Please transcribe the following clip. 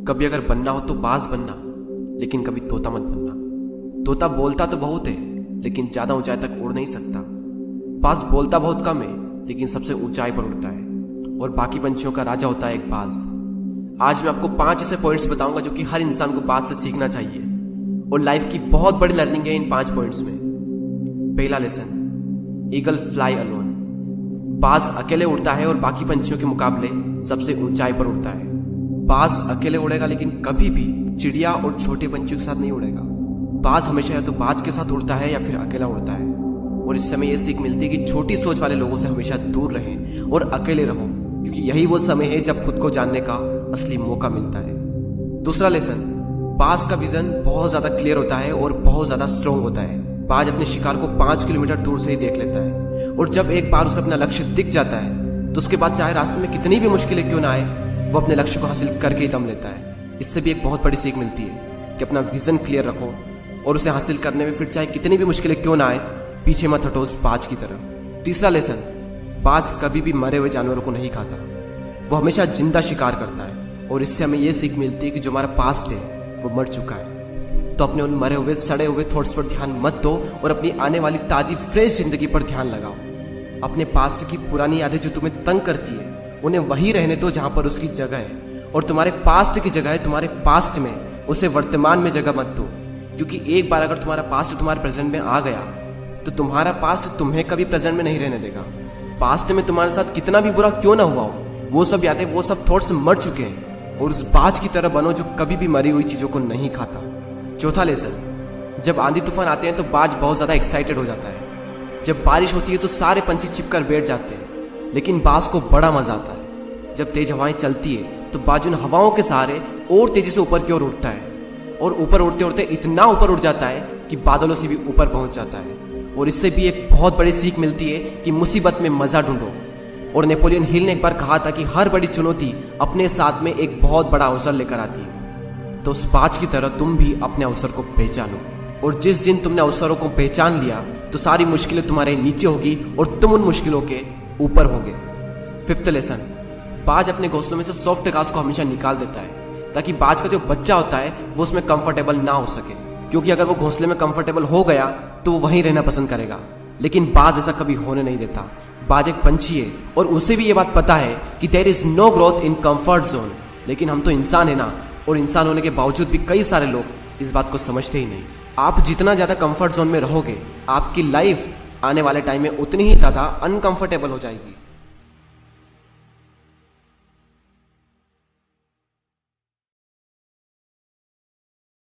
कभी अगर बनना हो तो बाज बनना, लेकिन कभी तोता मत बनना। तोता बोलता तो बहुत है, लेकिन ज्यादा ऊंचाई तक उड़ नहीं सकता। बाज बोलता बहुत कम है, लेकिन सबसे ऊंचाई पर उड़ता है, और बाकी पंछियों का राजा होता है एक बाज। आज मैं आपको 5 ऐसे पॉइंट्स बताऊंगा जो कि हर इंसान को बाज से सीखना चाहिए, और लाइफ की बहुत बड़ी लर्निंग है इन 5 पॉइंट्स में। पहला लेसन, ईगल फ्लाई अलोन। बाज अकेले उड़ता है और बाकी पंछियों के मुकाबले सबसे ऊंचाई पर उड़ता है। बाज अकेले उड़ेगा, लेकिन कभी भी चिड़िया और छोटे पंछियों के साथ नहीं उड़ेगा। बाज हमेशा या तो बाज के साथ उड़ता है या फिर अकेला उड़ता है। और इससे हमें यह सीख मिलती है कि छोटी सोच वाले लोगों से हमेशा दूर रहें और अकेले रहो, क्योंकि यही वो समय है जब खुद को जानने का असली मौका मिलता है। दूसरा लेसन, बाज का विजन बहुत ज्यादा क्लियर होता है और बहुत ज्यादा स्ट्रॉन्ग होता है। बाज अपने शिकार को 5 किलोमीटर दूर से ही देख लेता है, और जब एक बार उसे अपना लक्ष्य दिख जाता है तो उसके बाद चाहे रास्ते में कितनी भी मुश्किलें क्यों ना आए, वो अपने लक्ष्य को हासिल करके ही दम लेता है। इससे भी एक बहुत बड़ी सीख मिलती है कि अपना विजन क्लियर रखो और उसे हासिल करने में फिर चाहे कितनी भी मुश्किलें क्यों ना आए, पीछे मत हटो उस बाज की तरह। तीसरा लेसन, बाज कभी भी मरे हुए जानवरों को नहीं खाता, वो हमेशा जिंदा शिकार करता है। और इससे हमें यह सीख मिलती है कि जो हमारा पास्ट है वो मर चुका है, तो अपने उन मरे हुए सड़े हुए थॉट्स पर ध्यान मत दो और अपनी आने वाली ताजी फ्रेश जिंदगी पर ध्यान लगाओ। अपने पास्ट की पुरानी यादें जो तुम्हें तंग करती है उन्हें वहीं रहने दो जहां पर उसकी जगह है, और तुम्हारे पास्ट की जगह है तुम्हारे पास्ट में, उसे वर्तमान में जगह मत दो। क्योंकि एक बार अगर तुम्हारा पास्ट तुम्हारे प्रेजेंट में आ गया तो तुम्हारा पास्ट तुम्हें कभी प्रेजेंट में नहीं रहने देगा। पास्ट में तुम्हारे साथ कितना भी बुरा क्यों ना हुआ हो, वो सब यादें, वो सब थॉट्स मर चुके हैं, और उस बाज की तरह बनो जो कभी भी मरी हुई चीजों को नहीं खाता। चौथा लेसन, जब आंधी तूफान आते हैं तो बाज बहुत ज्यादा एक्साइटेड हो जाता है। जब बारिश होती है तो सारे पंछी छिपकर बैठ जाते हैं, लेकिन बाज को बड़ा मजा आता है। जब तेज हवाएं चलती है तो बाज उन हवाओं के सहारे और तेजी से ऊपर की ओर उड़ता है, और ऊपर उड़ते उड़ते इतना ऊपर उड़ जाता है कि बादलों से भी ऊपर पहुंच जाता है। और इससे भी एक बहुत बड़ी सीख मिलती है कि मुसीबत में मजा ढूंढो। और नेपोलियन हिल ने एक बार कहा था कि हर बड़ी चुनौती अपने साथ में एक बहुत बड़ा अवसर लेकर आती है। तो उस बाज की तरह तुम भी अपने अवसर को पहचानो, और जिस दिन तुमने अवसरों को पहचान लिया तो सारी मुश्किलें तुम्हारे नीचे होगी और तुम उन मुश्किलों के ऊपर होगे। फिफ्थ लेसन, बाज अपने घोंसलों में से सॉफ्ट घास को हमेशा निकाल देता है, ताकि बाज का जो बच्चा होता है वो उसमें कंफर्टेबल ना हो सके। क्योंकि अगर वो घोंसले में कंफर्टेबल हो गया तो वो वहीं रहना पसंद करेगा, लेकिन बाज ऐसा कभी होने नहीं देता। बाज एक पंछी है और उसे भी ये बात पता है कि there is no growth in comfort zone. लेकिन हम तो इंसान है ना, और इंसान होने के बावजूद भी कई सारे लोग इस बात को समझते ही नहीं। आप जितना ज्यादा कंफर्ट जोन में रहोगे, आपकी लाइफ आने वाले टाइम में उतनी ही ज्यादा अनकंफर्टेबल हो जाएगी।